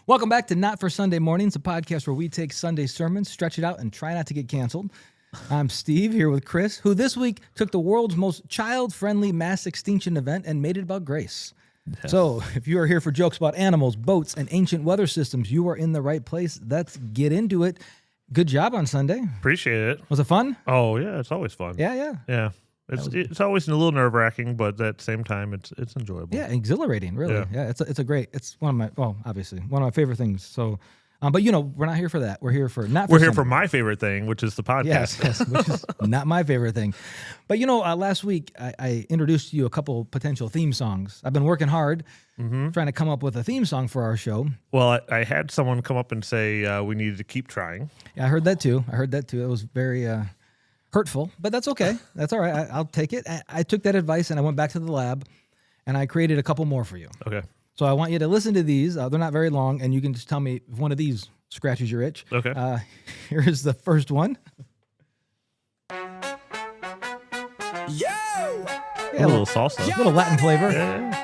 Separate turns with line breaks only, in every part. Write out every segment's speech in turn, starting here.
Welcome back to Not for Sunday Mornings, a podcast where we take Sunday sermons, stretch it out, and try not to get canceled. I'm Steve, here with Chris, who this week took the world's most child-friendly mass extinction event and made it about grace. Yes. So, if you are here for jokes about animals, boats, and ancient weather systems, you are in the right place. Let's get into it. Good job on Sunday.
Appreciate it.
Was it fun?
Oh, yeah, it's always fun.
Yeah.
It's always a little nerve-wracking, but at the same time, it's enjoyable.
Yeah, exhilarating, really. Yeah, it's one of my favorite things. So, but we're not here for that. We're here for
my favorite thing, which is the podcast.
Yes, which is not my favorite thing. But last week I introduced to you a couple potential theme songs. I've been working hard trying to come up with a theme song for our show.
Well, I had someone come up and say we needed to keep trying.
Yeah, I heard that too. It was very hurtful, but that's okay. That's all right. I'll take it. I took that advice and I went back to the lab and I created a couple more for you.
Okay.
So I want you to listen to these. They're not very long, and you can just tell me if one of these scratches your itch.
Okay.
Here's the first one.
Yo!
Yeah,
a little salsa.
A little Latin flavor.
Yeah.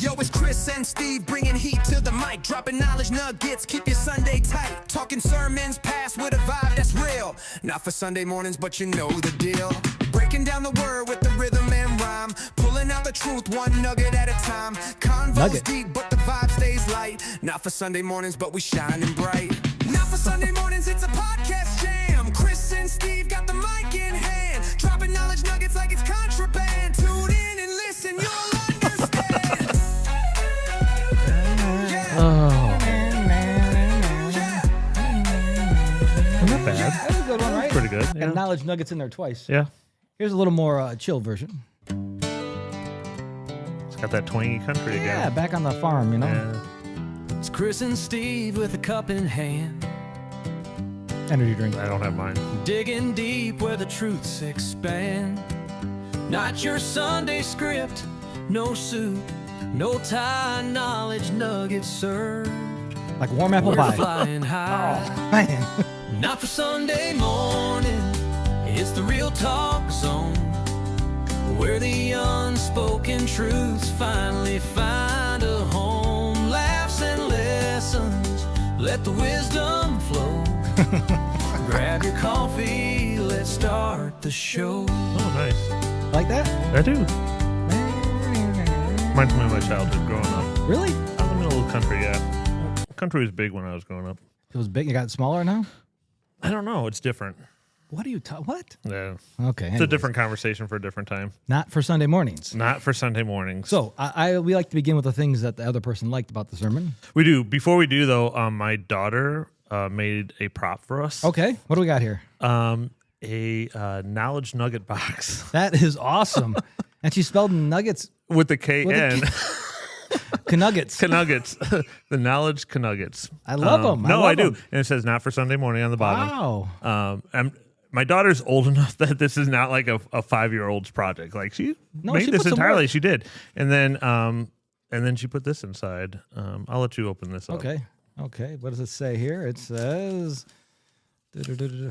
Yo, it's Chris and Steve bringing heat to the mic, dropping knowledge nuggets, keep your Sunday tight, talking sermons, pass with a vibe that's real. Not for Sunday mornings, but you know the deal. Breaking down the word with the rhythm and rhyme, pulling out the truth one nugget at a time. Convo's deep, but the vibe stays light. Not for Sunday mornings, but we shining bright. Not for Sunday mornings, it's a podcast jam. Chris and Steve got the mic in hand, dropping knowledge nuggets like it's contraband. Tune in and listen, you'll understand.
Not bad.
That's a good one, right?
Pretty good. Yeah.
And knowledge nuggets in there twice.
Yeah.
Here's a little more chill version.
It's got that twangy country again.
Yeah, back on the farm,
Yeah.
It's Chris and Steve with a cup in hand,
Energy drink.
I don't have mine.
digging deep where the truths expand. Not your Sunday script, no soup, no tie, knowledge nuggets served.
Like warm apple
We're
pie.
flying high.
Oh, man.
Not for Sunday morning, it's the real talk zone, where the unspoken truths finally find a home. Laughs and lessons, let the wisdom flow. Grab your coffee, let's start the show.
Oh, nice.
Like that?
I do. Reminds me of my childhood growing up.
Really?
Out in the middle of the country, yeah. Country was big when I was growing up.
It was big. It got smaller now?
I don't know. It's different.
What are you what?
Yeah.
Okay.
It's a different conversation for a different time.
Not for Sunday mornings.
Not for Sunday mornings.
So we like to begin with the things that the other person liked about the sermon.
We do. Before we do, though, my daughter made a prop for us.
Okay. What do we got here?
A knowledge nugget box.
That is awesome. And she spelled nuggets.
With the K-N.
Knuggets.
Knuggets. The knowledge Knuggets.
I love them.
No, I do. And it says not for Sunday morning on the bottom.
Wow.
My daughter's old enough that this is not like a 5-year-old's project. Like she made
she
this
put some
entirely.
work.
She did. And then she put this inside. I'll let you open this up.
Okay. What does it say here? It says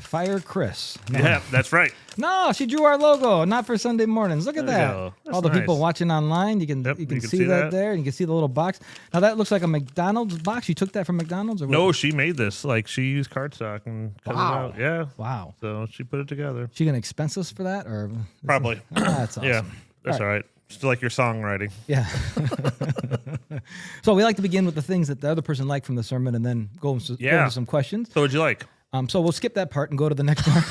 Fire Chris. No.
Yeah, that's right.
No, she drew our logo. Not for Sunday mornings. Look at
There you
that.
go. That's
All the
nice.
people watching online, you can see that there. And you can see the little box. Now that looks like a McDonald's box. You took that from McDonald's, or what?
No, she made this. Like she used cardstock and cut it out. Yeah.
Wow.
So she put it together.
She gonna expense us for that, or
Probably.
That's awesome.
Yeah, that's all right. Just like your songwriting.
Yeah. So we like to begin with the things that the other person liked from the sermon, and then go into some questions.
So what'd you like?
So we'll skip that part and go to the next part.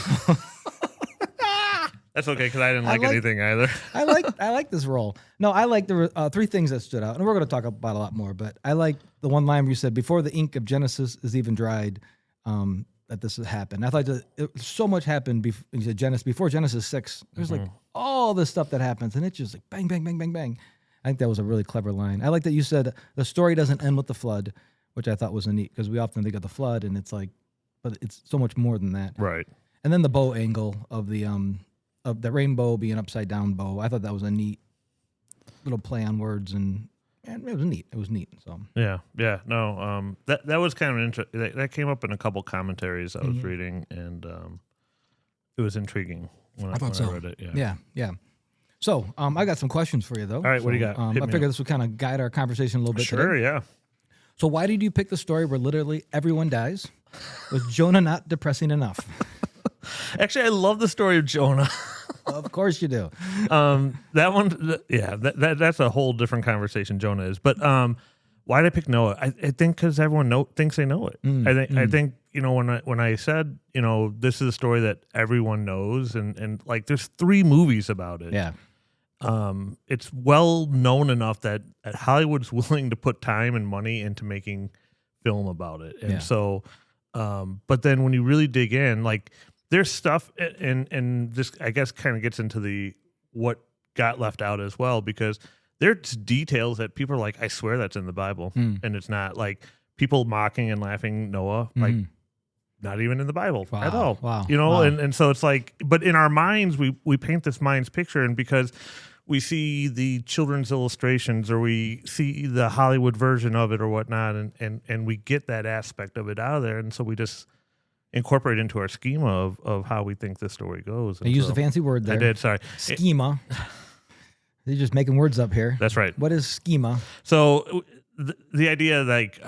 That's okay, because I didn't like anything either.
I like this role. No, I like the 3 things that stood out, and we're going to talk about a lot more. But I like the one line where you said, "Before the ink of Genesis is even dried, that this would happen." I thought that so much happened. You said before Genesis 6. There's like all this stuff that happens, and it's just like bang, bang, bang, bang, bang. I think that was a really clever line. I like that you said the story doesn't end with the flood, which I thought was neat, because we often think of the flood, and it's like, but it's so much more than that.
Right.
And then the bow angle of the rainbow being upside down bow. I thought that was a neat little play on words, and it was neat. It was neat. So
yeah. No, that was kind of interesting. That came up in a couple commentaries I was reading, and it was intriguing when I read it. Yeah.
So I got some questions for you, though. All
right, what do you got?
I
Hit me
figured
up.
this would kind of guide our conversation a little bit
Sure,
today.
yeah.
So why did you pick the story where literally everyone dies? Was Jonah not depressing enough?
Actually, I love the story of Jonah.
Of course you do.
That one, yeah, that's a whole different conversation. Jonah is, but why did I pick Noah? I think because everyone thinks they know it. I think when I said this is a story that everyone knows, and like there's 3 movies about it.
Yeah.
It's well known enough that Hollywood's willing to put time and money into making film about it, and so, but then when you really dig in, like there's stuff, and this I guess kind of gets into what got left out as well, because there's details that people are like, I swear that's in the Bible, and it's not. Like people mocking and laughing Noah, like not even in the Bible at all.
Wow.
And so it's like, but in our minds, we paint this mind's picture, and because we see the children's illustrations or we see the Hollywood version of it or whatnot, and we get that aspect of it out of there, and so we just incorporate into our schema of how we think this story goes.
I used a fancy word there.
I did, sorry.
Schema. They're just making words up here.
That's right.
What is schema?
So the idea, like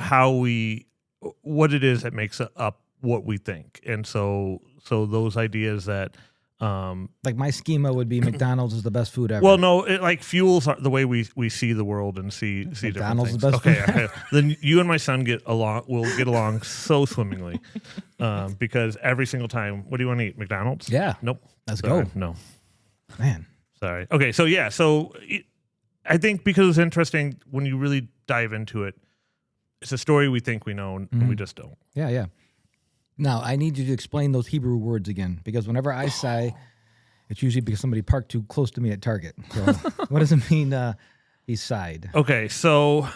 what it is that makes up what we think, and so those ideas that
Like my schema would be McDonald's is the best food ever.
well, no, it like fuels the way we see the world and see
McDonald's
different
is
things.
the best
Okay, then you and my son will get along so swimmingly, because every single time, what do you want to eat? McDonald's?
Yeah.
Nope.
Let's
Sorry.
go.
No.
Man.
Sorry. Okay, so yeah, I think because it's interesting when you really dive into it, it's a story we think we know and we just don't.
Yeah. Now, I need you to explain those Hebrew words again, because whenever I sigh, it's usually because somebody parked too close to me at Target. So what does it mean he sighed?
Okay, so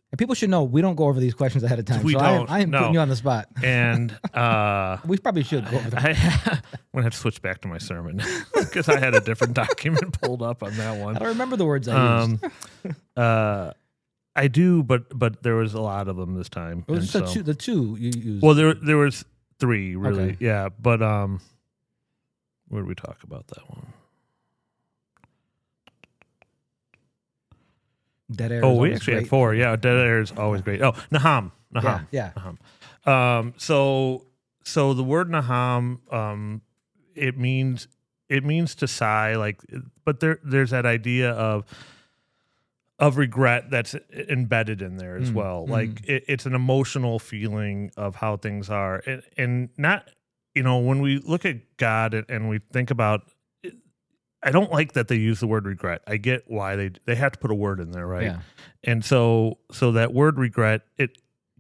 And people should know we don't go over these questions ahead of time.
We
so
don't,
I am
no.
putting you on the spot.
and
We probably should go over them.
I'm gonna have to switch back to my sermon because I had a different document pulled up on that
I
one.
don't remember the words I used.
I do, but there was a lot of them this time.
It was
and
just
so-
the two you used.
Well, there was 3 really,
Okay.
yeah. But where did we talk about that one?
Dead air.
Oh,
is
we
always
actually
great.
had 4. Yeah, dead air is always great. Oh, Naham.
Yeah.
So the word Naham, it means to sigh, like, but there's that idea of regret that's embedded in there as well. Like it's an emotional feeling of how things are, and not, when we look at God and we think about it, I don't like that they use the word regret. I get why they have to put a word in there, right?
Yeah.
And so that word regret,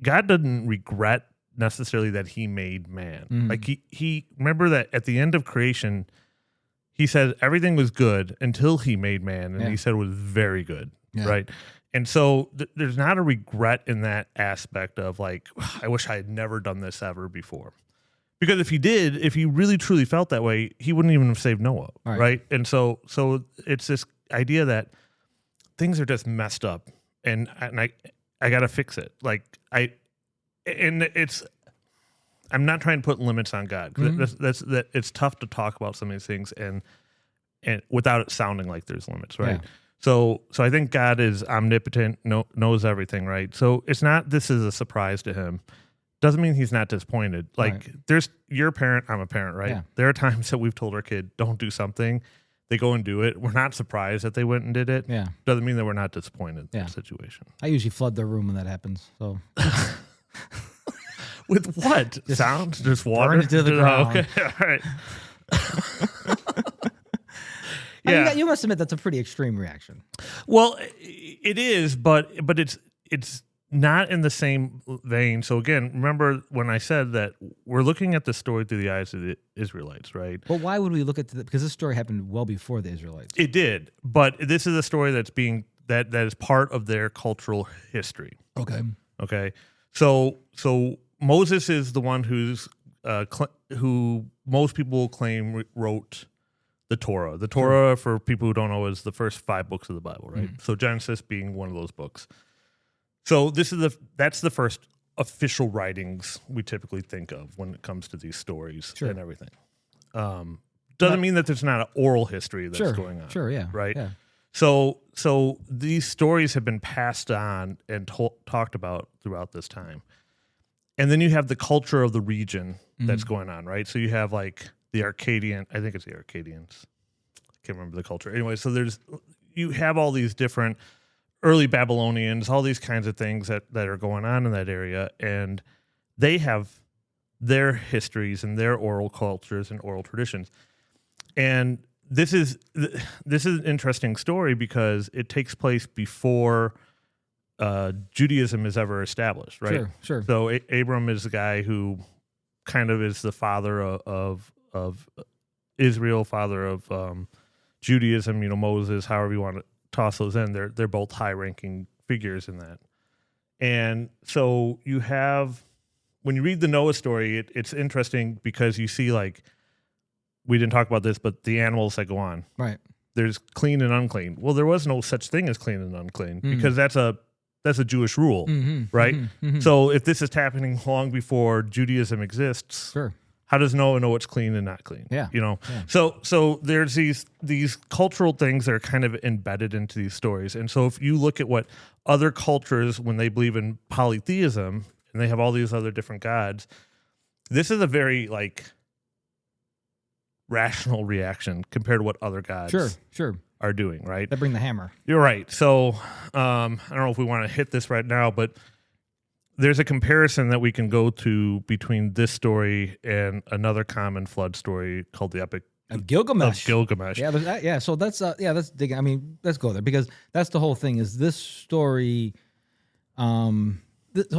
God doesn't regret necessarily that he made man. Like he remember that at the end of creation, he said everything was good until he made man, and he said it was very good, right? And so there's not a regret in that aspect of like, I wish I had never done this ever before. Because if he really truly felt that way, he wouldn't even have saved Noah, right? And so it's this idea that things are just messed up, and I got to fix it. Like I'm not trying to put limits on God. 'Cause that's it's tough to talk about some of these things and without it sounding like there's limits, right?
Yeah.
So I think God is omnipotent, knows everything, right? So it's not this is a surprise to him. Doesn't mean he's not disappointed. Like you're a parent, I'm a parent, right?
Yeah.
There are times that we've told our kid, don't do something. They go and do it. We're not surprised that they went and did it.
Yeah.
Doesn't mean that we're not disappointed in
Yeah.
the situation.
I usually flood their room when that happens. So
With what? Sound? Just water?
burn it to the ground.
Okay. All right.
I mean,
Yeah.
you must admit that's a pretty extreme reaction.
Well, it is, but it's not in the same vein. So again, remember when I said that we're looking at the story through the eyes of the Israelites, right?
But why would we look at because this story happened well before the Israelites?
It did, but this is a story that's being that is part of their cultural history.
Okay.
Okay, so Moses is the one who most people claim wrote the Torah. The Torah, for people who don't know, is the first 5 books of the Bible, right? So Genesis being one of those books. So that's the first official writings we typically think of when it comes to these stories and everything. doesn't mean that there's not an oral history that's going on.
Sure, yeah.
Right?
Yeah.
So these stories have been passed on and talked about throughout this time. And then you have the culture of the region that's going on, right? So you have like the Arcadian, I think it's the Arcadians. I can't remember the culture. Anyway, so you have all these different early Babylonians, all these kinds of things that are going on in that area. And they have their histories and their oral cultures and oral traditions. And this is an interesting story because it takes place before Judaism is ever established, right?
Sure.
So Abram is the guy who kind of is the father of Israel, father of Judaism. You know, Moses, however you want to toss those in. They're both high-ranking figures in that. And so you have, when you read the Noah story, it's interesting because you see, like, we didn't talk about this, but the animals that go on.
Right.
There's clean and unclean. Well, there was no such thing as clean and unclean because that's a Jewish rule, right? So if this is happening long before Judaism exists, how does Noah know what's clean and not clean?
Yeah.
You know? Yeah. So there's these cultural things that are kind of embedded into these stories. And so if you look at what other cultures, when they believe in polytheism and they have all these other different gods, this is a very, like, rational reaction compared to what other gods are doing, right?
They bring the hammer.
You're right. So I don't know if we want to hit this right now, but there's a comparison that we can go to between this story and another common flood story called the Epic
of Gilgamesh.
Yeah,
so that's let's dig. I mean, let's go there because that's the whole thing. Is this story? So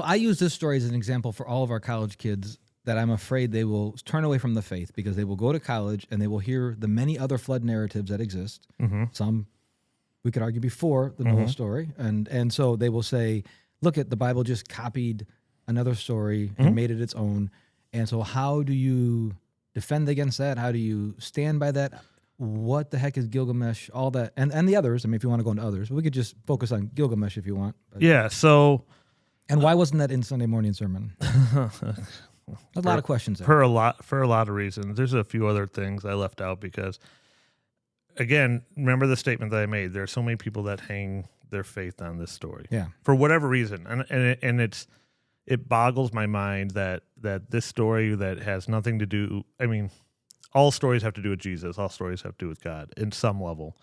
I use this story as an example for all of our college kids that I'm afraid they will turn away from the faith because they will go to college and they will hear the many other flood narratives that exist. Some we could argue before the Noah story, and so they will say, "Look, at the Bible just copied another story and made it its own." And so, how do you defend against that? How do you stand by that? What the heck is Gilgamesh? All that, and the others. I mean, if you want to go into others, we could just focus on Gilgamesh if you want. But,
yeah. So,
and why wasn't that in Sunday morning sermon? A lot of questions there.
For a lot of reasons. There's a few other things I left out because, again, remember the statement that I made. There are so many people that hang their faith on this story.
Yeah.
For whatever reason, and it boggles my mind that this story that has nothing to do. I mean, all stories have to do with Jesus. All stories have to do with God in some level,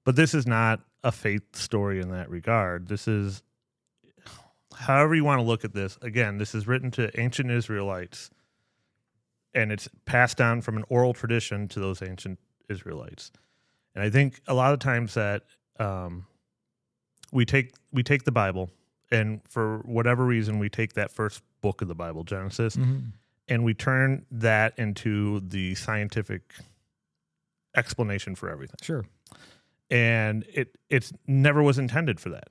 but this is not a faith story in that regard. This is, however you want to look at this, again, this is written to ancient Israelites, and it's passed down from an oral tradition to those ancient Israelites. And I think a lot of times that we take the Bible, and for whatever reason, we take that first book of the Bible, Genesis, and we turn that into the scientific explanation for everything.
Sure.
And it never was intended for that.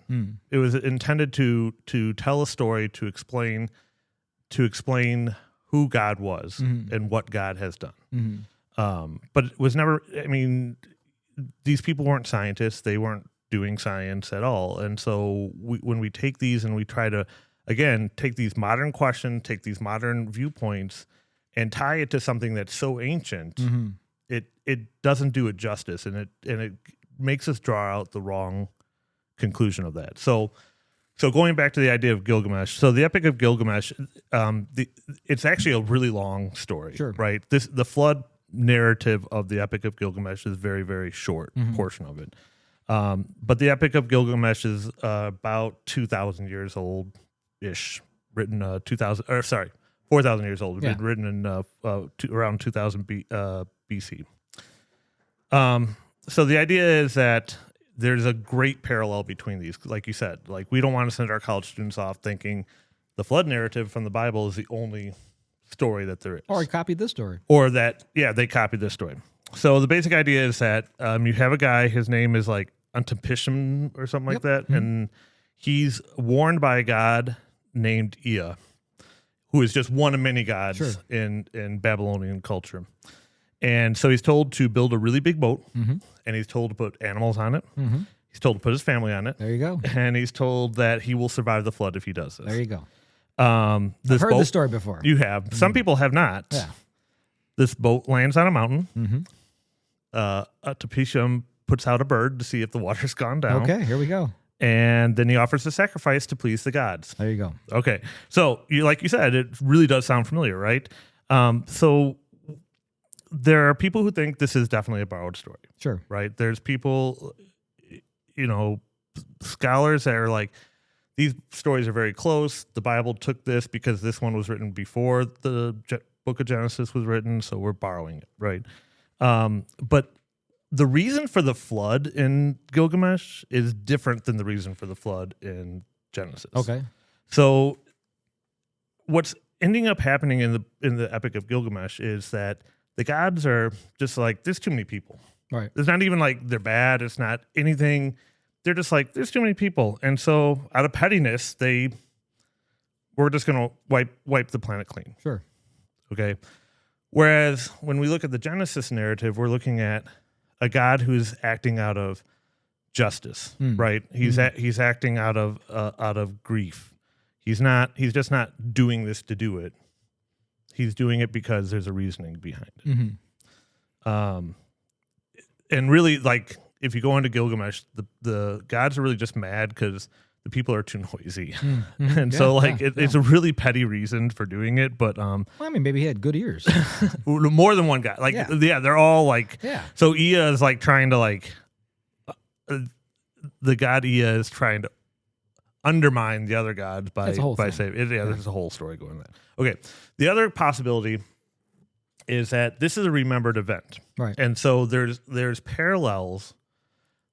It was intended to tell a story, to explain who God was and what God has done. But it was never. I mean, these people weren't scientists; they weren't doing science at all. And so when we take these and we try to, again, take these modern questions, take these modern viewpoints, and tie it to something that's so ancient, it doesn't do it justice, and it makes us draw out the wrong conclusion of that. So going back to the idea of Gilgamesh, so the Epic of Gilgamesh, it's actually a really long story, right? The flood narrative of the Epic of Gilgamesh is very, very short portion of it. But the Epic of Gilgamesh is about 2,000 years old-ish, written 4,000 years old. It's been written in around 2000 BC. So the idea is that there's a great parallel between these. Like you said, like we don't want to send our college students off thinking the flood narrative from the Bible is the only story that there is.
Or he copied this story.
Or that, they copied this story. So the basic idea is that you have a guy, his name is like Antipishtim or something like that, and he's warned by a god named Ea, who is just one of many gods in Babylonian culture. And so he's told to build a really big boat, and he's told to put animals on it. He's told to put his family on it.
There you go.
And he's told that he will survive the flood if he does this.
There you go.
I've
heard this story before.
You have. Some people have not.
Yeah.
This boat lands on a mountain, Adaptation puts out a bird to see if the water's gone down.
Okay, here we go.
And then he offers a sacrifice to please the gods.
There you go.
Okay. So like you said, it really does sound familiar, right? So there are people who think this is definitely a borrowed story.
Sure.
Right. There's people, scholars that are like, these stories are very close. The Bible took this because this one was written before the book of Genesis was written. So we're borrowing it. Right. But the reason for the flood in Gilgamesh is different than the reason for the flood in Genesis.
Okay.
So what's ending up happening in the Epic of Gilgamesh is that the gods are just like, there's too many people.
Right.
It's not even like they're bad. It's not anything. They're just like, there's too many people. And so out of pettiness, we're just going to wipe the planet clean.
Sure.
Okay. Whereas when we look at the Genesis narrative, we're looking at a God who's acting out of justice, right? He's acting out of grief. He's just not doing this to do it. He's doing it because there's a reasoning behind it. And really, like, if you go into Gilgamesh, the gods are really just mad because the people are too noisy. And so it's a really petty reason for doing it. But
well, I mean, maybe he had good ears.
more than one guy. Like, yeah, they're all like, so Ea is like trying to like, the god Ea is trying to undermine the other gods by saving. There's a whole story going on that. Okay. The other possibility is that this is a remembered event.
Right.
And so there's parallels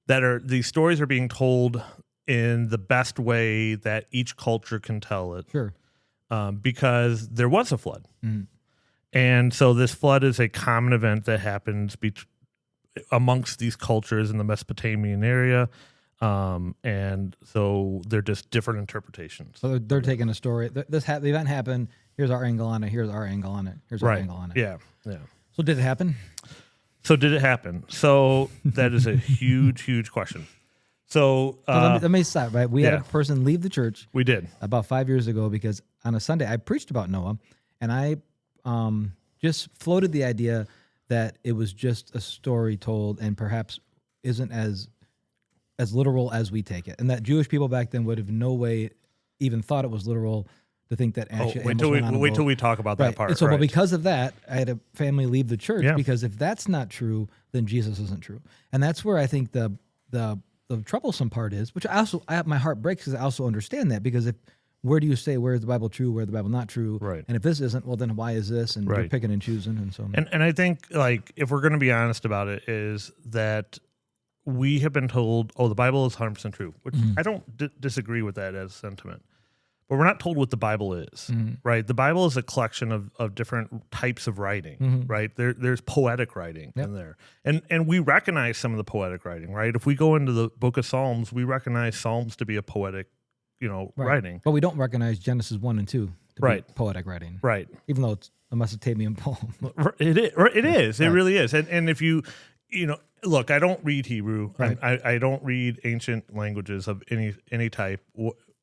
that these stories are being told in the best way that each culture can tell it.
Sure.
Because there was a flood. And so this flood is a common event that happens amongst these cultures in the Mesopotamian area. And so they're just different interpretations.
So they're taking a story. The event happened. Here's our angle on it. Here's our angle on it. Here's our angle on it.
Yeah.
So did it happen?
So did it happen? So that is a huge, huge question. So
let me stop, right? We had a person leave the church.
We did.
About 5 years ago because on a Sunday I preached about Noah, and I just floated the idea that it was just a story told and perhaps isn't as literal as we take it. And that Jewish people back then would have no way even thought it was literal to think that
wait till we talk about that part.
And so, but because of that, I had a family leave the church because if that's not true, then Jesus isn't true. And that's where I think the troublesome part is, which my heart breaks because I also understand that, because where do you say, where is the Bible true, where is the Bible not true?
Right.
And if this isn't, well, then why is this? And you're picking and choosing. And so,
and I think, like, if we're going to be honest about it, is that we have been told, the Bible is 100% true, which I don't disagree with that as a sentiment. But we're not told what the Bible is, right? The Bible is a collection of different types of writing, right? There's poetic writing in there. And we recognize some of the poetic writing, right? If we go into the book of Psalms, we recognize Psalms to be a poetic, writing.
But we don't recognize Genesis 1 and 2 to be poetic writing.
Right.
Even though it's a Mesopotamian poem.
It is. It really is. And if you look, I don't read Hebrew.
Right.
I don't read ancient languages of any type.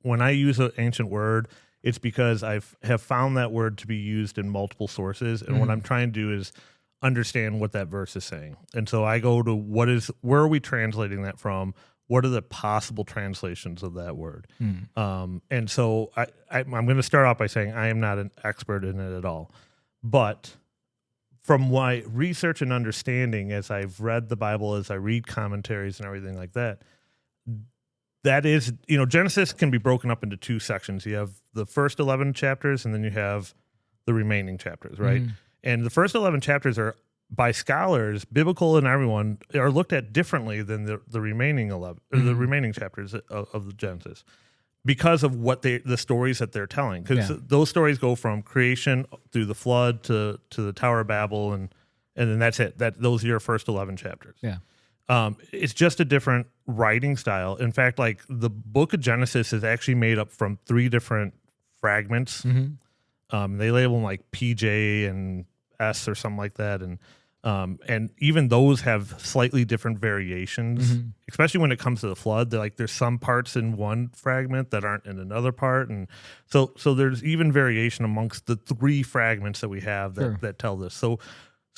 When I use an ancient word, it's because I have found that word to be used in multiple sources. And what I'm trying to do is understand what that verse is saying. And so I go to where are we translating that from? What are the possible translations of that word? And so I'm going to start off by saying I am not an expert in it at all. But from my research and understanding, as I've read the Bible, as I read commentaries and everything like that, that is, Genesis can be broken up into two sections. You have the first 11 chapters, and then you have the remaining chapters, right? And the first 11 chapters are, by scholars, biblical and everyone, are looked at differently than the remaining 11, or the remaining chapters of the Genesis, because of the stories that they're telling. Because those stories go from creation through the flood to the Tower of Babel, and then that's it. Those are your first 11 chapters.
Yeah.
It's just a different writing style. In fact, like, the book of Genesis is actually made up from 3 different fragments. They label them like PJ and S or something like that. And even those have slightly different variations, especially when it comes to the flood. They're like, there's some parts in one fragment that aren't in another part. And so there's even variation amongst the 3 fragments that we have that tell this.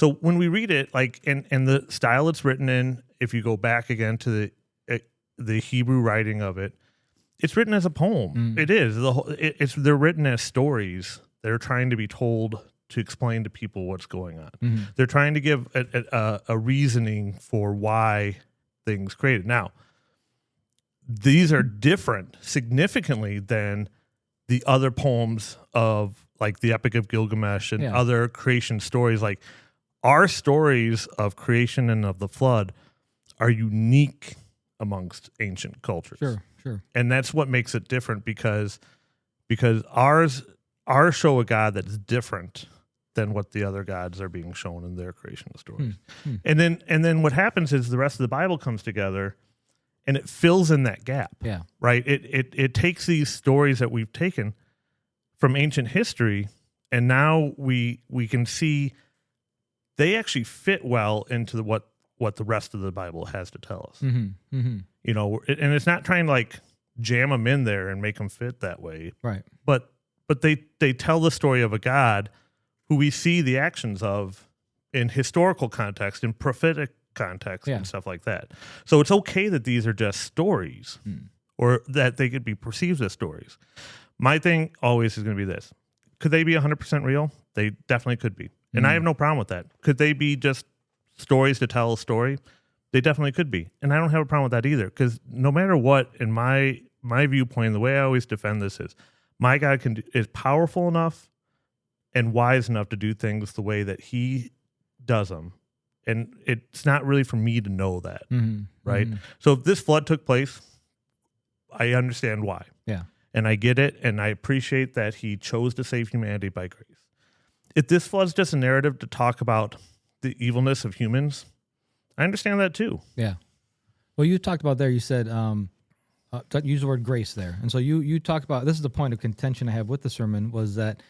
So when we read it, like, and the style it's written in, if you go back again to the Hebrew writing of it, it's written as a poem. It is they're written as stories that are trying to be told to explain to people what's going on. They're trying to give a reasoning for why things created. Now, these are different significantly than the other poems of like the Epic of Gilgamesh and other creation stories. Like our stories of creation and of the flood are unique amongst ancient cultures.
Sure.
And that's what makes it different because ours show a God that's different than what the other gods are being shown in their creation stories. And then what happens is the rest of the Bible comes together and it fills in that gap.
Yeah.
Right? It takes these stories that we've taken from ancient history and now we can see they actually fit well into what the rest of the Bible has to tell us. You know, and it's not trying to like jam them in there and make them fit that way.
Right.
But they tell the story of a God who we see the actions of in historical context, in prophetic context and stuff like that. So it's okay that these are just stories or that they could be perceived as stories. My thing always is going to be this. Could they be 100% real? They definitely could be. And I have no problem with that. Could they be just stories to tell a story? They definitely could be. And I don't have a problem with that either because no matter what, in my viewpoint, the way I always defend this is my God is powerful enough and wise enough to do things the way that he does them. And it's not really for me to know that, right? So if this flood took place, I understand why.
Yeah.
And I get it, and I appreciate that he chose to save humanity by grace. If this flood's just a narrative to talk about the evilness of humans, I understand that too.
Yeah. Well, you talked about there, you said, use the word grace there. And so you talked about, this is the point of contention I have with the sermon, was that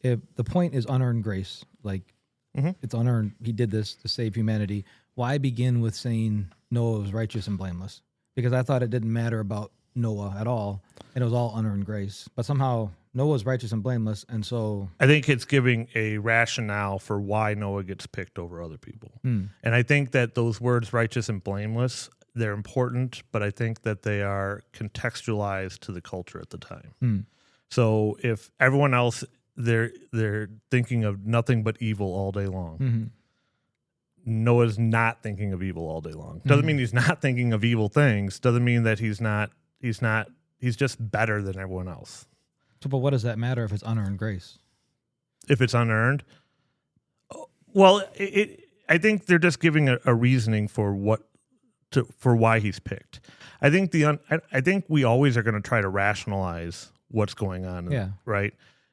if the point is unearned grace, like it's unearned, he did this to save humanity. Why begin with saying Noah was righteous and blameless? Because I thought it didn't matter about Noah at all, and it was all unearned grace. But somehow Noah was righteous and blameless, and so
I think it's giving a rationale for why Noah gets picked over other people. And I think that those words, righteous and blameless, they're important, but I think that they are contextualized to the culture at the time. So if everyone else, they're thinking of nothing but evil all day long. Noah's not thinking of evil all day long. Doesn't mean he's not thinking of evil things. Doesn't mean that he's just better than everyone else.
So, but what does that matter if it's unearned grace?
If it's unearned, well, I think they're just giving a reasoning for why he's picked. I think I think we always are going to try to rationalize what's going on. Right.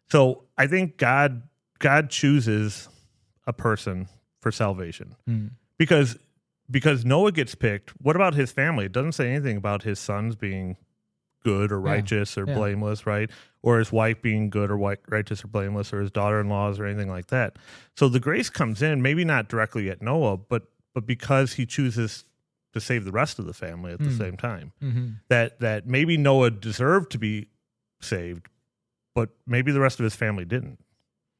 So I think God chooses a person for salvation because Noah gets picked. What about his family? It doesn't say anything about his sons being good or righteous or blameless, right? Or his wife being good or righteous or blameless, or his daughter-in-laws or anything like that. So the grace comes in, maybe not directly at Noah, but because he chooses to save the rest of the family at the same time. That maybe Noah deserved to be saved, but maybe the rest of his family didn't.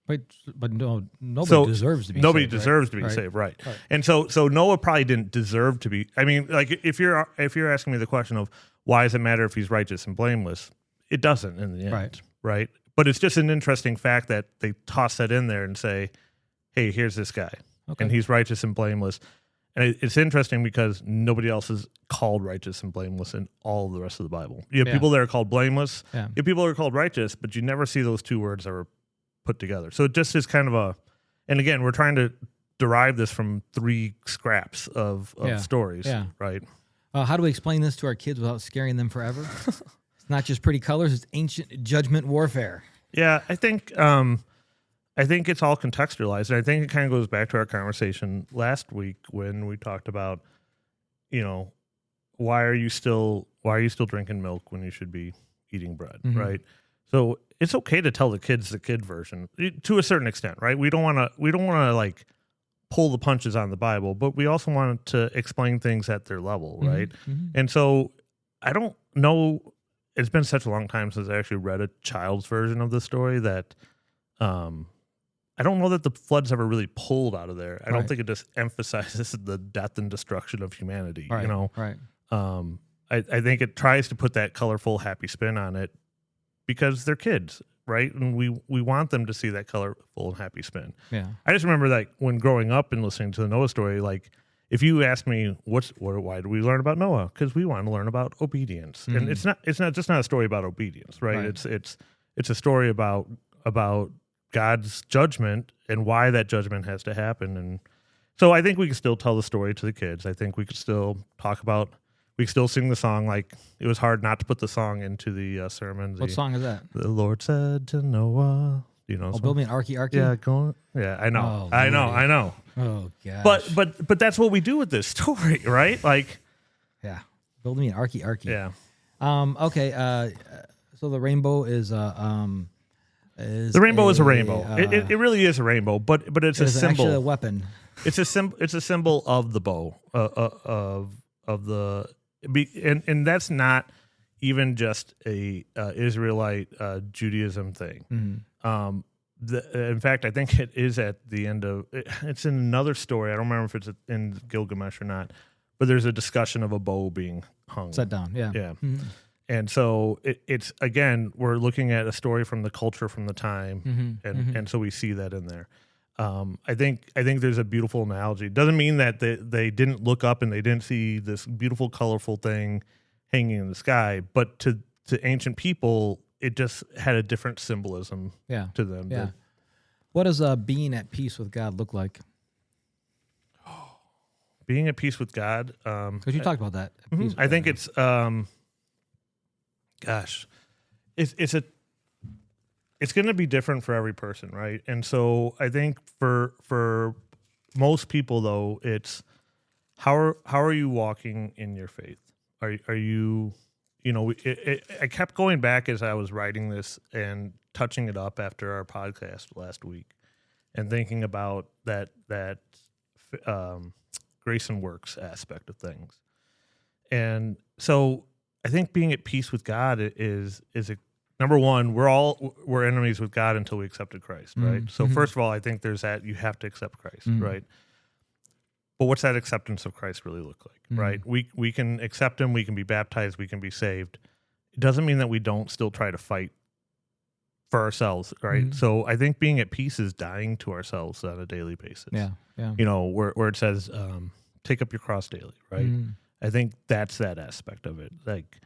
But no, nobody deserves to be
nobody
saved.
Deserves to be saved, right? And so Noah probably didn't deserve to be. I mean, like if you're asking me the question of why does it matter if he's righteous and blameless, it doesn't in the end, right? But it's just an interesting fact that they toss that in there and say, hey, here's this guy, and he's righteous and blameless. And it's interesting because nobody else is called righteous and blameless in all of the rest of the Bible. You have people that are called blameless. You have people that are called righteous, but you never see those two words ever put together. So it just is kind of and again, we're trying to derive this from three scraps of stories, right?
How do we explain this to our kids without scaring them forever? It's not just pretty colors; it's ancient judgment warfare.
Yeah, I think it's all contextualized. And I think it kind of goes back to our conversation last week when we talked about, why are you still drinking milk when you should be eating bread, right? So it's okay to tell the kids the kid version to a certain extent, right? We don't want to like pull the punches on the Bible, but we also want to explain things at their level, right? And so I don't know. It's been such a long time since I actually read a child's version of the story that I don't know that the flood's ever really pulled out of there. I don't
Right.
think it just emphasizes the death and destruction of humanity.
Right.
You know,
Right.
I think it tries to put that colorful, happy spin on it because they're kids, right? And we want them to see that colorful and happy spin.
Yeah.
I just remember that when growing up and listening to the Noah story, like if you ask me why do we learn about Noah? Because we want to learn about obedience, and it's not just not a story about obedience, right? It's a story about God's judgment and why that judgment has to happen. And so I think we can still tell the story to the kids. I think we could still we still sing the song. Like it was hard not to put the song into the sermons.
What song is that?
The Lord said to Noah, you know.
Oh, build me an arky.
Yeah, go. Yeah, I know.
Oh,
I know.
Lordy.
I know.
Oh gosh.
But that's what we do with this story, right? Like,
yeah, build me an arky.
yeah.
Okay. So the rainbow is
The rainbow is a rainbow. It really is a rainbow, but it's a symbol.
Actually a weapon.
It's a symbol of the bow of the and that's not even just a Israelite Judaism thing. In fact, I think it is at the end of it's in another story. I don't remember if it's in Gilgamesh or not, but there's a discussion of a bow being hung.
Set down. Yeah.
Yeah. And so it's again, we're looking at a story from the culture from the time, and so we see that in there. I think there's a beautiful analogy. Doesn't mean that they didn't look up and they didn't see this beautiful, colorful thing hanging in the sky, but to ancient people, it just had a different symbolism to them.
Yeah. What does being at peace with God look like?
Being at peace with God.
Because you talked about that. At peace with
I think
God.
it's gosh, it's going to be different for every person, right? And so I think for most people though, it's how are you walking in your faith? Are you I kept going back as I was writing this and touching it up after our podcast last week, and thinking about that grace and works aspect of things, and so. I think being at peace with God is number one. We're enemies with God until we accepted Christ, right? So first of all, I think there's that you have to accept Christ, right? But what's that acceptance of Christ really look like, right? We can accept Him, we can be baptized, we can be saved. It doesn't mean that we don't still try to fight for ourselves, right? So I think being at peace is dying to ourselves on a daily basis.
Yeah.
Where it says, take up your cross daily, right? I think that's that aspect of it. Like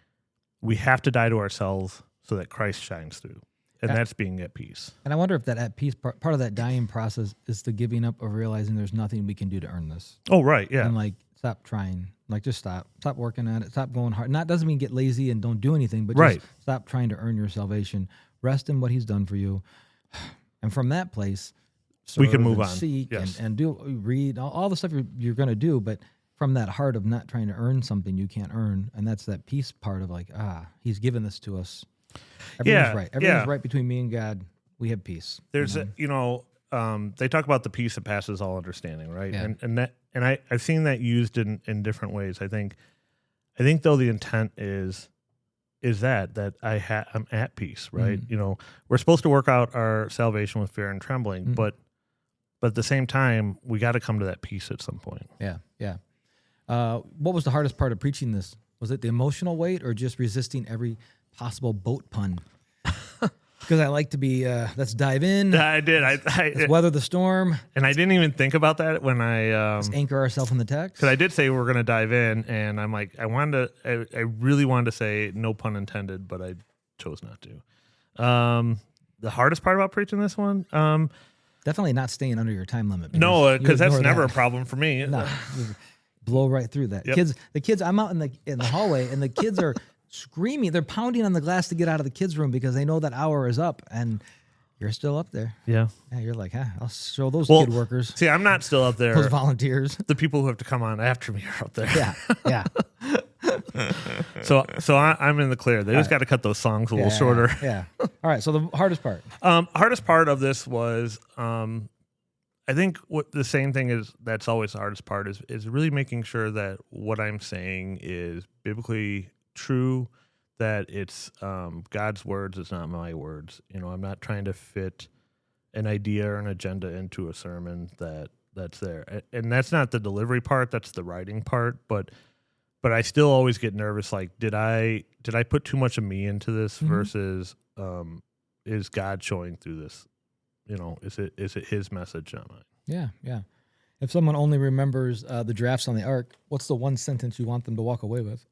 we have to die to ourselves so that Christ shines through, and that's being at peace.
And I wonder if that at peace part of that dying process is the giving up of realizing there's nothing we can do to earn this.
Oh, right, yeah.
And like stop trying, like just stop working at it, stop going hard. Not doesn't mean get lazy and don't do anything, but just stop trying to earn your salvation. Rest in what He's done for you, and from that place,
we can move
and
on,
seek
yes.
and do read all the stuff you're going to do, but. From that heart of not trying to earn something you can't earn, and that's that peace part of like, He's given this to us. Everything's right. Everything's right between me and God. We have peace.
There's they talk about the peace that passes all understanding, right?
Yeah.
And I've seen that used in different ways. I think though the intent is that I'm at peace, right? We're supposed to work out our salvation with fear and trembling, but at the same time, we got to come to that peace at some point.
Yeah. What was the hardest part of preaching this? Was it the emotional weight or just resisting every possible boat pun? Because I like to be, let's dive in.
I did.
Let's weather the storm.
And I didn't even think about that when
Let's anchor ourselves in the text.
Because I did say we're going to dive in, and I'm like, I really wanted to say no pun intended, but I chose not to. The hardest part about preaching this one?
Definitely not staying under your time limit.
No, because that's never a problem for me.
No. Blow right through that.
Yep.
The kids. I'm out in the hallway, and the kids are screaming. They're pounding on the glass to get out of the kids' room because they know that hour is up, and you're still up there.
Yeah.
You're like, I'll show those kid workers.
See, I'm not still up there.
Those volunteers.
The people who have to come on after me are up there.
Yeah.
So I'm in the clear. They just got to cut those songs a little shorter.
Yeah. All right. So the hardest part.
Hardest part of this was. I think what the same thing is that's always the hardest part is really making sure that what I'm saying is biblically true, that it's God's words, it's not my words. I'm not trying to fit an idea or an agenda into a sermon that's there. And that's not the delivery part, that's the writing part, but I still always get nervous, like did I put too much of me into this versus is God showing through this? Is it his message, not mine?
Yeah, yeah. If someone only remembers the drafts on the ark, what's the one sentence you want them to walk away with?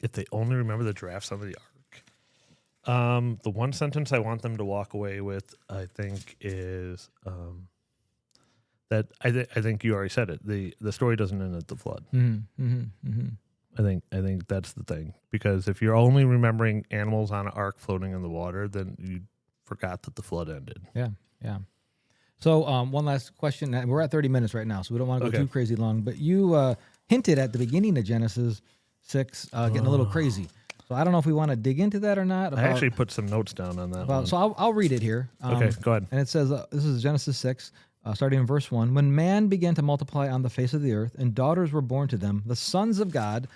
If they only remember the drafts on the ark, the one sentence I want them to walk away with, I think, is that I think you already said it. The story doesn't end at the flood. I think that's the thing, because if you're only remembering animals on an ark floating in the water, then you forgot that the flood ended.
Yeah, yeah. So one last question. And we're at 30 minutes right now, so we don't want to go too crazy long. But you hinted at the beginning of Genesis 6 getting a little crazy. So I don't know if we want to dig into that or not.
I actually put some notes down on that one.
So I'll read it here.
Okay, go ahead.
And it says, this is Genesis 6, starting in verse 1. When man began to multiply on the face of the earth, and daughters were born to them, the sons of God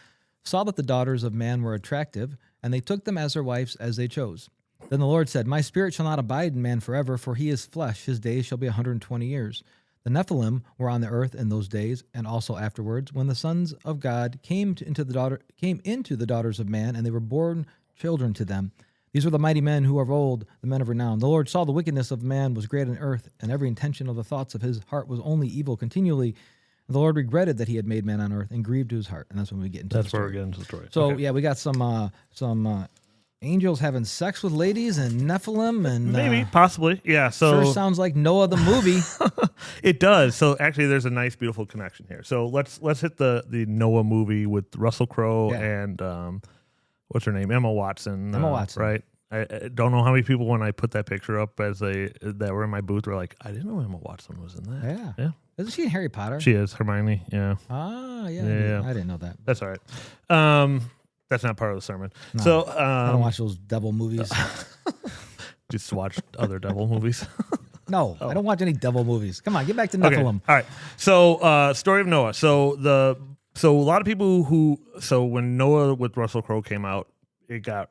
saw that the daughters of man were attractive, and they took them as their wives as they chose. Then the Lord said, My spirit shall not abide in man forever, for he is flesh. His days shall be 120 years. The Nephilim were on the earth in those days, and also afterwards, when the sons of God came into the daughters of man, and they were born children to them. These were the mighty men who are of old, the men of renown. The Lord saw the wickedness of man was great on earth, and every intention of the thoughts of his heart was only evil continually. And the Lord regretted that he had made man on earth, and grieved to his heart. And that's when we get into the story.
That's where we get into the story.
So yeah, we got some angels having sex with ladies and Nephilim, and
maybe, possibly, yeah. So
sure sounds like Noah the movie.
It does. So actually, there's a nice, beautiful connection here. So let's hit the Noah movie with Russell Crowe and what's her name, Emma Watson.
Emma Watson,
right? I don't know how many people, when I put that picture up that were in my booth, were like, I didn't know Emma Watson was in that. Yeah.
Isn't she in Harry Potter?
She is Hermione. Yeah.
Ah, yeah. I didn't know that.
That's all right. That's not part of the sermon.
No,
so
I don't watch those devil movies.
Just watch other devil movies.
No, I don't watch any devil movies. Come on, get back to Nephilim.
All right. So story of Noah. So a lot of people when Noah with Russell Crowe came out, it got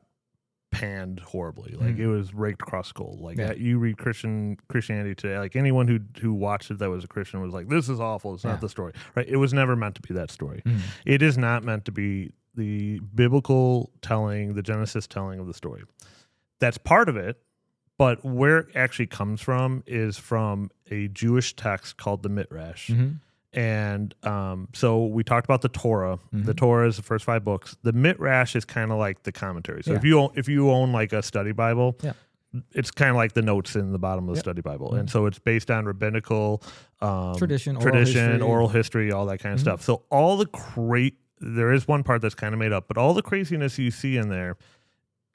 panned horribly. Like it was raked across the goal. Like you read Christianity today, like anyone who watched it that was a Christian was like, this is awful. It's not the story. Right? It was never meant to be that story. It is not meant to be the biblical telling, the Genesis telling of the story. That's part of it, but where it actually comes from is from a Jewish text called the Midrash. And so we talked about the Torah. The Torah is the first 5 books. The Midrash is kind of like the commentary. So if you own like a study Bible, it's kind of like the notes in the bottom of the study Bible. And so it's based on rabbinical
tradition,
oral history, all that kind of stuff. So all the there is one part that's kind of made up, but all the craziness you see in there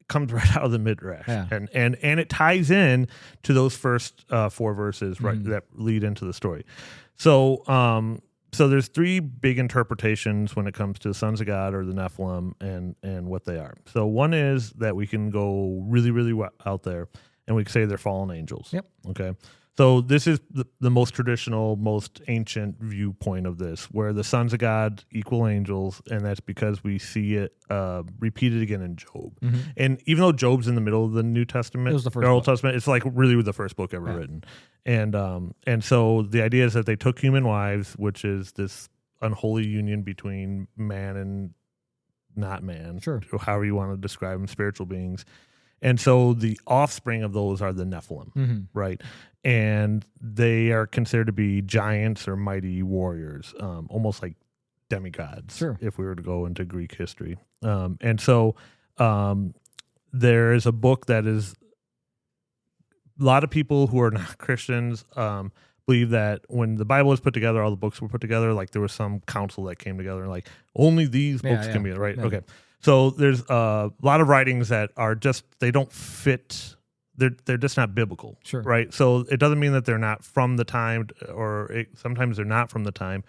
comes right out of the Midrash, and it ties in to those first 4 verses, right, that lead into the story. So so there's 3 big interpretations when it comes to the sons of God or the Nephilim and what they are. So one is that we can go really, really out there, and we can say they're fallen angels.
Yep.
Okay. So this is the most traditional, most ancient viewpoint of this, where the sons of God equal angels, and that's because we see it repeated again in Job. And even though Job's in the middle of the New Testament,
it was the first
Old Testament, it's like really the first book ever written. And so the idea is that they took human wives, which is this unholy union between man and not man,
or
however you want to describe them, spiritual beings. And so the offspring of those are the Nephilim, right? And they are considered to be giants or mighty warriors, almost like demigods, if we were to go into Greek history. And so there is a book that is, a lot of people who are not Christians believe that when the Bible was put together, all the books were put together, like there was some council that came together and like, only these books can be, right? Okay. So there's a lot of writings that are just, they don't fit, they're just not biblical, right? So it doesn't mean that they're not from the time, or sometimes they're not from the time,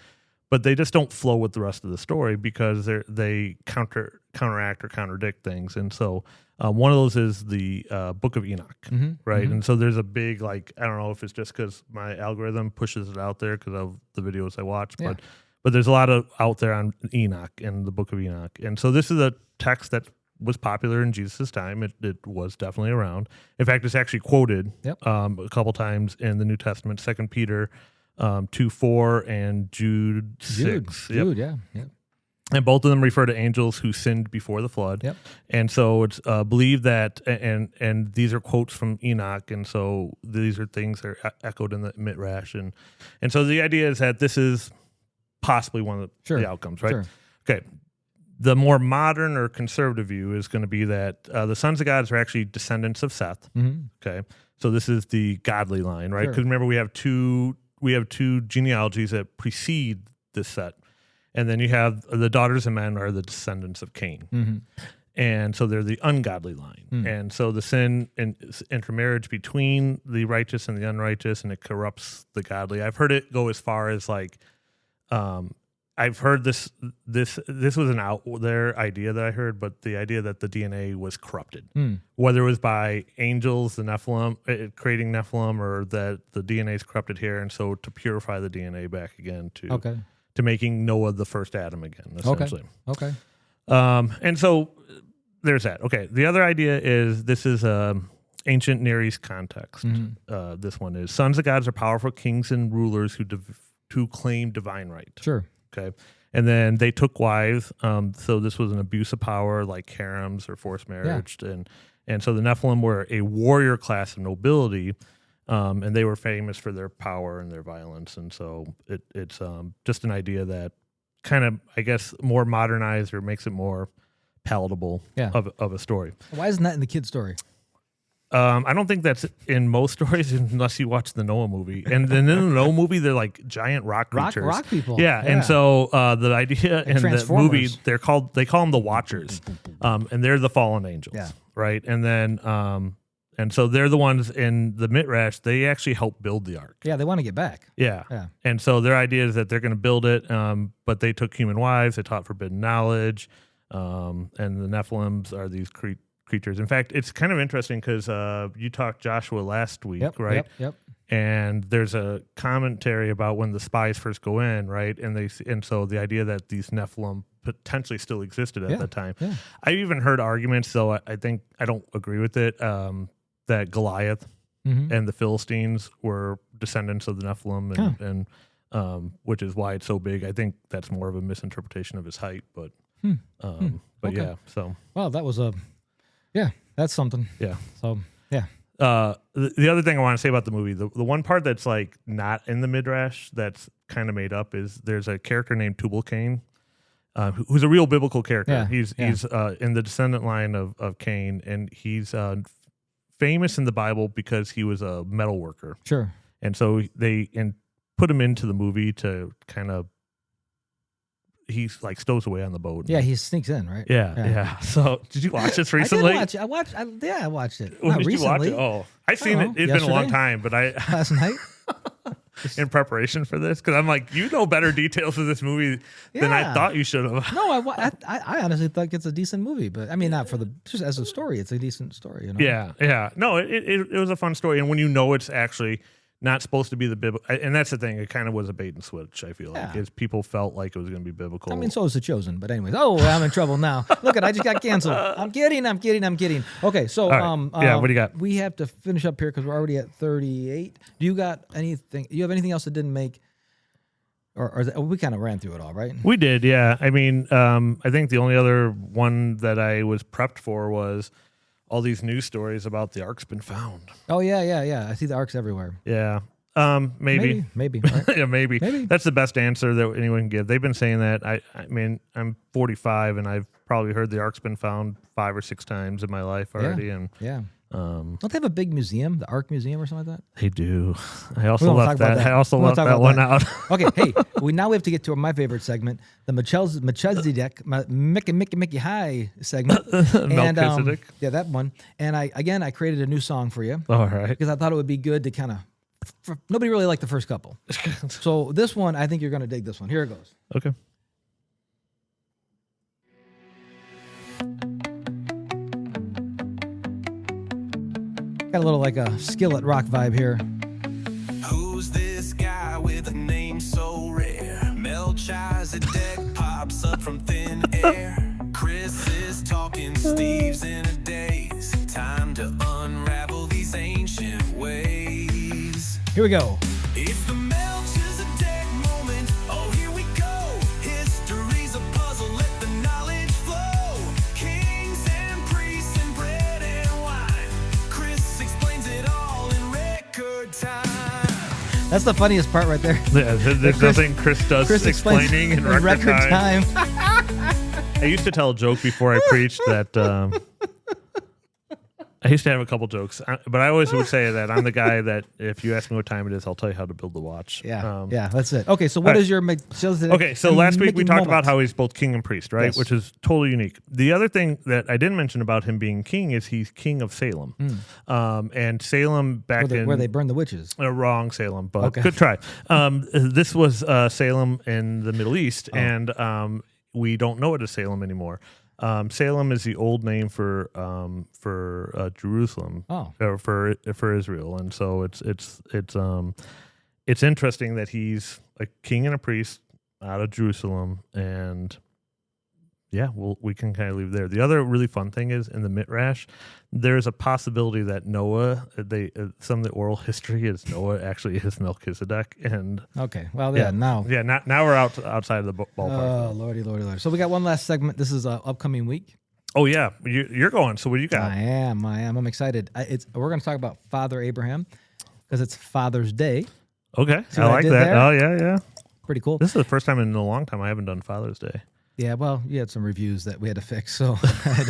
but they just don't flow with the rest of the story because they counteract or contradict things. And so one of those is the Book of Enoch, right? And so there's a big, like, I don't know if it's just because my algorithm pushes it out there because of the videos I watch, but there's a lot of out there on Enoch and the Book of Enoch. And so this is a text that was popular in Jesus' time. It was definitely around. In fact, it's actually quoted a couple times in the New Testament, 2 Peter 2:4 and Jude 6.
Jude, yeah.
And both of them refer to angels who sinned before the flood.
Yep.
And so it's believed that, and these are quotes from Enoch, and so these are things that are echoed in the Midrash. And so the idea is that this is possibly one of the outcomes, right?
Sure.
Okay. The more modern or conservative view is going to be that the sons of God are actually descendants of Seth.
Mm-hmm.
Okay. So this is the godly line, right? Because
Sure.
remember, we have two genealogies that precede this set. And then you have the daughters of men are the descendants of Cain.
Mm-hmm.
And so they're the ungodly line. And so the sin and intermarriage between the righteous and the unrighteous, and it corrupts the godly. I've heard it go as far as like, I've heard this was an out there idea that I heard, but the idea that the DNA was corrupted, whether it was by angels, the Nephilim, creating Nephilim, or that the DNA is corrupted here. And so to purify the DNA back again to making Noah the first Adam again, essentially.
Okay.
And so there's that. Okay. The other idea is this is ancient Near East context. This one is sons of gods are powerful kings and rulers who claim divine right.
Sure.
Okay. And then they took wives. So this was an abuse of power, like harems or forced marriage.
Yeah.
And so the Nephilim were a warrior class of nobility. And they were famous for their power and their violence. And so it's just an idea that kind of, I guess, more modernized or makes it more palatable of a story.
Why isn't that in the kid's story?
I don't think that's in most stories unless you watch the Noah movie. And then in the Noah movie, they're like giant rock creatures.
Rock people.
Yeah. And so the idea in the movie, they call them the Watchers. And they're the fallen angels.
Yeah.
Right. And then and so they're the ones in the Midrash, they actually help build the ark.
Yeah, they want to get back.
Yeah.
Yeah.
And so their idea is that they're going to build it, but they took human wives, they taught forbidden knowledge, and the Nephilims are these creatures. In fact, it's kind of interesting because you talked Joshua last week, right?
Yep.
And there's a commentary about when the spies first go in, right? And so the idea that these Nephilim potentially still existed at that time.
Yeah.
I even heard arguments, though I think I don't agree with it, that Goliath and the Philistines were descendants of the Nephilim, and which is why it's so big. I think that's more of a misinterpretation of his height, but
Okay.
yeah. So
Well, that was that's something.
yeah.
So yeah.
The other thing I want to say about the movie, the one part that's like not in the Midrash that's kind of made up is there's a character named Tubal-Cain, who's a real biblical character.
Yeah,
He's in the descendant line of Cain, and he's famous in the Bible because he was a metal worker.
Sure.
And so they put him into the movie to kind of, he's like stows away on the boat.
Yeah, he sneaks in, right?
Yeah. So did you watch this recently?
I did watch it. I watched it.
When
Not
did
recently.
you watch it? Oh, I've seen
know,
it. It's been a long
yesterday?
time, but
Last night.
in preparation for this, because I'm like, you know better details of this movie than I
Yeah.
thought you should have.
No, I honestly think it's a decent movie, but I mean, not for just as a story. It's a decent story, you know.
Yeah. No, it was a fun story, and when you know it's actually not supposed to be the biblical, and that's the thing, it kind of was a bait and switch. I feel like
Yeah.
is people felt like it was going to be biblical.
I mean, so is The Chosen, but anyways. Oh, I'm in trouble now. Look, I just got canceled. I'm kidding. Okay, so
All right. Yeah, what do you got?
We have to finish up here because we're already at 38. Do you got anything? Do you have anything else that didn't make? Or we kind of ran through it all, right?
We did, yeah. I mean, I think the only other one that I was prepped for was all these news stories about the ark's been found.
Oh yeah. I see the arcs everywhere.
Yeah. Maybe.
Right?
Yeah, maybe. That's the best answer that anyone can give. They've been saying that. I mean, I'm 45 and I've probably heard the ark's been found 5 or 6 times in my life already. And
Yeah. Don't they have a big museum, the Ark Museum or something like that?
they do. I also
won't
left
talk about
that.
that.
I also
We won't
left
talk
that one
about
out.
Okay, hey, we have to get to my favorite segment, the Melchizedek, Mickey High segment. And,
Melchizedek.
yeah, that one. And I created a new song for you
All right.
because I thought it would be good to kind of. Nobody really liked the first couple, so this one I think you're going to dig this one. Here it goes.
Okay.
Got a little like a Skillet rock vibe here.
Who's this guy with a name so rare? Melchizedek pops up from thin air. Chris is talking thieves in a daze. Time to unravel these ancient ways.
Here we go.
It's the Melchizedek moment. Oh, here we go. History's a puzzle. Let the knowledge flow. Kings and priests and bread and wine. Chris explains it all in record time.
That's the funniest part right there.
Yeah, there's nothing Chris does
explains
explaining in record time.
time.
I used to tell a joke before I preached that I used to have a couple jokes, but I always would say that I'm the guy that if you ask me what time it is, I'll tell you how to build the watch.
Yeah, that's it. Okay, so what is your Melchizedek?
Okay, so last week we talked
moment?
about how he's both king and priest, right?
Yes.
Which is totally unique. The other thing that I didn't mention about him being king is he's king of Salem. And Salem back
where they burned the witches.
Wrong Salem, but
Okay.
good try. This was Salem in the Middle East, and we don't know it as Salem anymore. Salem is the old name for Jerusalem, or for Israel, and so it's interesting that he's a king and a priest out of Jerusalem, and yeah, we can kind of leave there. The other really fun thing is in the Midrash, there's a possibility that Noah, some of the oral history is Noah actually is Melchizedek, and
Okay, well,
now we're outside of the ballpark.
Oh, lordy. So we got one last segment. This is upcoming week.
Oh yeah, you're going. So what do you got?
I am. I'm excited. We're going to talk about Father Abraham because it's Father's Day.
Okay,
See
I
what I
like
did
that.
there?
Oh yeah.
Pretty cool.
This is the first time in a long time I haven't done Father's Day.
Yeah, well, you had some reviews that we had to fix, so I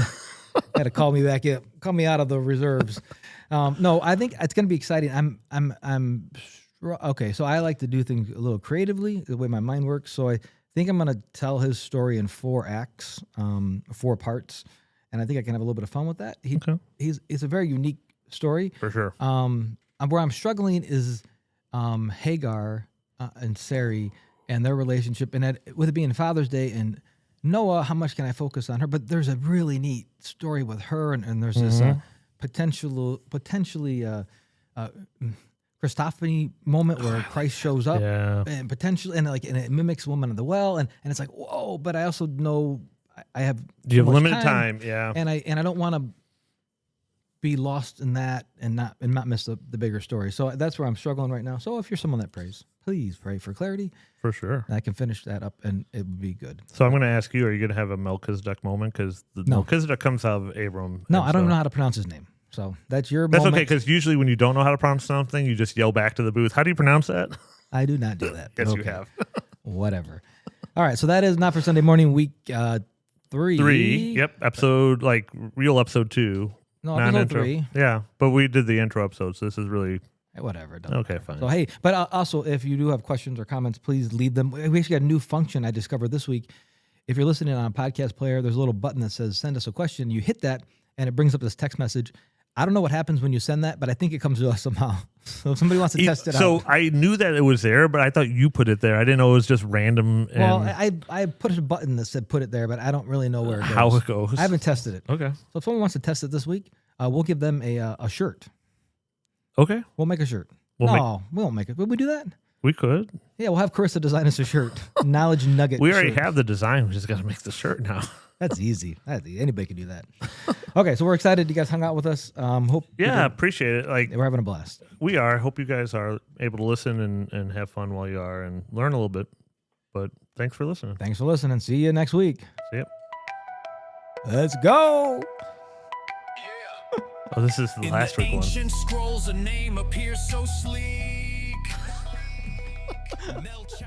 had to call me out of the reserves. No, I think it's going to be exciting. I'm okay. So I like to do things a little creatively, the way my mind works. So I think I'm going to tell his story in 4 acts, 4 parts, and I think I can have a little bit of fun with that. It's a very unique story
For sure.
Where I'm struggling is Hagar and Sarai and their relationship, and with it being Father's Day and Noah, how much can I focus on her? But there's a really neat story with her, and there's this potentially Christophany moment where Christ shows up, and potentially, and it mimics Woman of the Well, and it's like, whoa! But I also know I have
You have
much
limited time, yeah,
and I don't want to be lost in that and not miss the bigger story. So that's where I'm struggling right now. So if you're someone that prays, please pray for clarity.
for sure.
I can finish that up, and it would be good.
So I'm going to ask you: are you going to have a Melchizedek moment? Because Melchizedek comes out of Abram.
No, I don't know how to pronounce his name. So that's your
That's
moment.
okay, because usually when you don't know how to pronounce something, you just yell back to the booth. How do you pronounce that?
I do not do that.
Yes, you
Okay.
have.
Whatever. All right. So that is Not for Sunday Morning, week 3.
3. Yep. Episode, like real episode 2.
No, episode 3.
Yeah, but we did the intro episode, so this is really
Whatever.
okay. Fine.
So, hey, but also, if you do have questions or comments, please leave them. We actually got a new function I discovered this week. If you're listening on a podcast player, there's a little button that says send us a question. You hit that, and it brings up this text message. I don't know what happens when you send that, but I think it comes to us somehow. So if somebody wants to test it out.
So I knew that it was there, but I thought you put it there. I didn't know it was just random. And
Well, I put a button that said put it there, but I don't really know where it goes.
how it goes.
I haven't tested it.
Okay.
So if someone wants to test it this week, we'll give them a shirt.
Okay.
We'll make a shirt.
We
won't make it. Would we do that?
We could.
Yeah, we'll have Carissa design us a shirt. Knowledge Nugget.
We already
shirt.
have the design. We just got to make the shirt now.
That's easy. Anybody can do that. Okay, so we're excited you guys hung out with us.
Appreciate it. Like
We're having a blast.
we are. Hope you guys are able to listen and have fun while you are and learn a little bit. But thanks for listening.
Thanks for listening. See you next week.
See ya.
Let's go.
Oh, this is the last week one.
Ancient scrolls, a name appears so sleek. Melchizedek.